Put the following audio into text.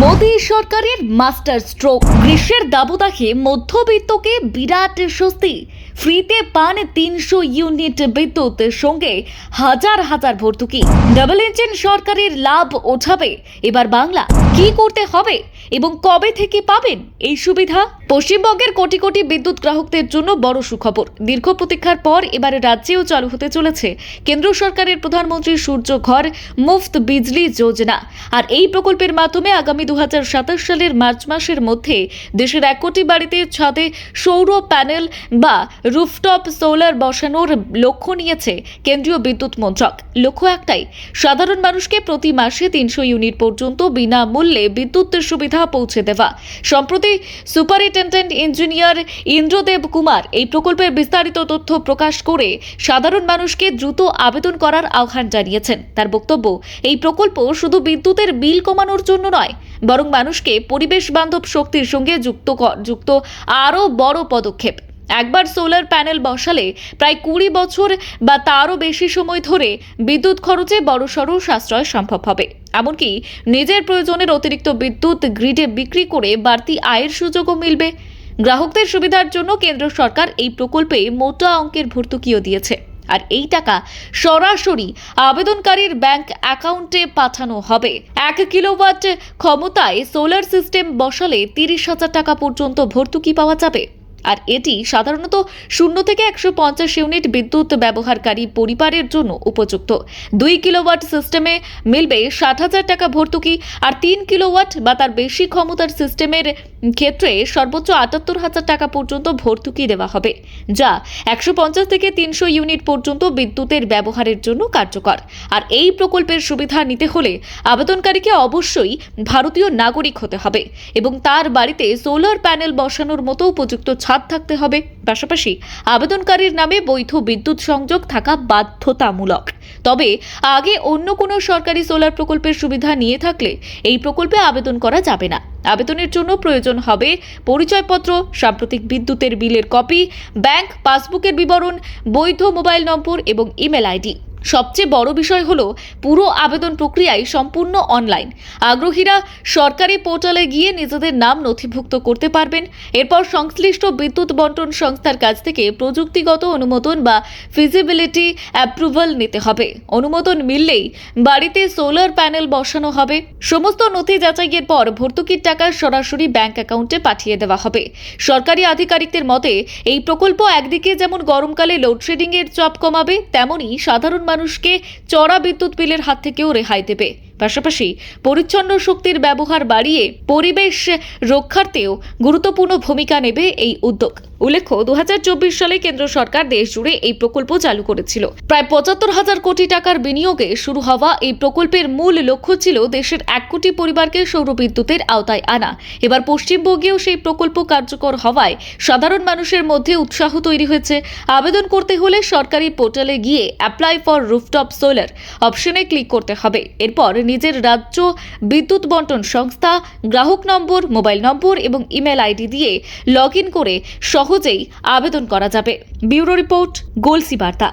মোদী সরকারের master stroke. গ্রীষ্মের দাবদাহে মধ্যবিত্তকে বিরাট স্বস্তি। ফ্রিতে পান 300 ইউনিট বিদ্যুৎ, সঙ্গে হাজার হাজার ভর্তুকি। ডাবল ইঞ্জিন সরকারের লাভ ওঠাবে এবার বাংলা। কি করতে হবে এবং কবে থেকে পাবেন এই সুবিধা? পশ্চিমবঙ্গের কোটি কোটি বিদ্যুৎ গ্রাহকদের জন্য বড় সুখবর। দীর্ঘ প্রতীক্ষার পর এবারে রাজ্যেও চালু হতে চলেছে কেন্দ্র সরকারের প্রধানমন্ত্রী সূর্য ঘর মুফত বিজলি যোজনা। আর এই প্রকল্পের মাধ্যমে আগামী 2027 সালের মার্চ মাসের মধ্যে দেশের 1 কোটি বাড়িতে ছাদে সৌর প্যানেল বা রুফটপ সোলার বসানোর লক্ষ্য নিয়েছে কেন্দ্রীয় বিদ্যুৎ মন্ত্রক। লক্ষ্য একটাই, সাধারণ মানুষকে প্রতি মাসে 300 ইউনিট পর্যন্ত বিনামূল্যে বিদ্যুতের সুবিধা পৌঁছে দেওয়া। সম্প্রতি সুপারিনটেনডেন্ট ইঞ্জিনিয়ার ইন্দ্রদেব কুমার এই প্রকল্পের বিস্তারিত তথ্য প্রকাশ করে সাধারণ মানুষকে দ্রুত আবেদন করার আহ্বান জানিয়েছেন। তার বক্তব্য, এই প্রকল্প শুধু বিদ্যুতের বিল কমানোর জন্য নয়, বরং মানুষকে পরিবেশ বান্ধব শক্তির সঙ্গে যুক্ত আরও বড় পদক্ষেপ। একবার সোলার প্যানেল বসালে প্রায় 20 বছর বা তারও বেশি সময় ধরে বিদ্যুৎ খরচে বড়সড় সাশ্রয় সম্ভব হবে। এমনকি নিজের প্রয়োজনের অতিরিক্ত বিদ্যুৎ গ্রিডে বিক্রি করে বাড়তি আয়ের সুযোগও মিলবে। গ্রাহকদের সুবিধার জন্য কেন্দ্র সরকার এই প্রকল্পে মোটা অঙ্কের ভর্তুকিও দিয়েছে। আর এই টাকা সরাসরি আবেদনকারীর ব্যাংক অ্যাকাউন্টে পাঠানো হবে। 1 কিলোওয়াট ক্ষমতায় সোলার সিস্টেম বসালে 30,000 টাকা পর্যন্ত ভর্তুকি পাওয়া যাবে। আর এটি সাধারণত 0 থেকে 150 ইউনিট বিদ্যুৎ ব্যবহারকারী পরিবারের জন্য উপযুক্ত। 2 কিলোওয়াট সিস্টেমে মিলবে 60,000 টাকা ভর্তুকি, আর 3 কিলোওয়াট বা তার বেশি ক্ষমতার সিস্টেমের ক্ষেত্রে সর্বোচ্চ 78,000 টাকা পর্যন্ত ভর্তুকি দেওয়া হবে, যা 150 থেকে 300 ইউনিট পর্যন্ত বিদ্যুতের ব্যবহারের জন্য কার্যকর। আর এই প্রকল্পের সুবিধা নিতে হলে আবেদনকারীকে অবশ্যই ভারতীয় নাগরিক হতে হবে এবং তার বাড়িতে সোলার প্যানেল বসানোর মতো উপযুক্ত ছাদ থাকতে হবে। পাশাপাশি আবেদনকারীর নামে বৈধ বিদ্যুৎ সংযোগ থাকা বাধ্যতামূলক। তবে আগে অন্য কোনো সরকারি সোলার প্রকল্পের সুবিধা নিয়ে থাকলে এই প্রকল্পে আবেদন করা যাবে না। আবেদনের জন্য প্রয়োজন হবে পরিচয়পত্র, সাম্প্রতিক বিদ্যুতের বিলের কপি, ব্যাংক পাসবুকের বিবরণ, বৈধ মোবাইল নম্বর এবং ইমেল আইডি। সবচেয়ে বড় বিষয় হলো পুরো আবেদন প্রক্রিয়ায় সম্পূর্ণ অনলাইন। আগ্রহীরা সরকারি পোর্টালে গিয়ে নিজেদের নাম নথিভুক্ত করতে পারবেন। এরপর সংশ্লিষ্ট বিদ্যুৎ বন্টন সংস্থার কাছ থেকে প্রযুক্তিগত অনুমোদন বা ফিজিবিলিটি অ্যাপ্রুভাল নিতে হবে। অনুমোদন মিললেই বাড়িতে সোলার প্যানেল বসানো হবে। সমস্ত নথি যাচাইয়ের পর ভর্তুকির টাকা সরাসরি ব্যাংক অ্যাকাউন্টে পাঠিয়ে দেওয়া হবে। সরকারি আধিকারিকদের মতে এই প্রকল্প একদিকে যেমন গরমকালে লোডশেডিং এর চাপ কমাবে, তেমনই সাধারণ মানুষকে চড়া বিদ্যুৎ বিলের হাত থেকেও রেহাই দেবে। পাশাপাশি পরিচ্ছন্ন শক্তির ব্যবহার বাড়িয়ে পরিবেশ রক্ষার্থেও গুরুত্বপূর্ণ ভূমিকা নেবে এই উদ্যোগ। উল্লেখ্য, 2024 সালে কেন্দ্র সরকার দেশ জুড়ে এই প্রকল্প চালু করেছিল। প্রায় 75,000 কোটি টাকার বিনিয়োগে শুরু হওয়া এই প্রকল্পের মূল লক্ষ্য ছিল দেশের 1 কোটি পরিবারকে সৌর বিদ্যুতের আওতায় আনা। এবার পশ্চিমবঙ্গেও সেই প্রকল্প কার্যকর হওয়ায় সাধারণ মানুষের মধ্যে উৎসাহ তৈরি হয়েছে। আবেদন করতে হলে সরকারি পোর্টালে গিয়ে অ্যাপ্লাই ফর রুফটপ সোলার অপশনে ক্লিক করতে হবে। এরপর নিজের রাজ্য বিদ্যুৎ বন্টন সংস্থা, গ্রাহক নম্বর, মোবাইল নম্বর এবং ইমেল আইডি দিয়ে লগ ইন করে সহজেই আবেদন করা যাবে। ব্যুরো রিপোর্ট, গোলসি বার্তা।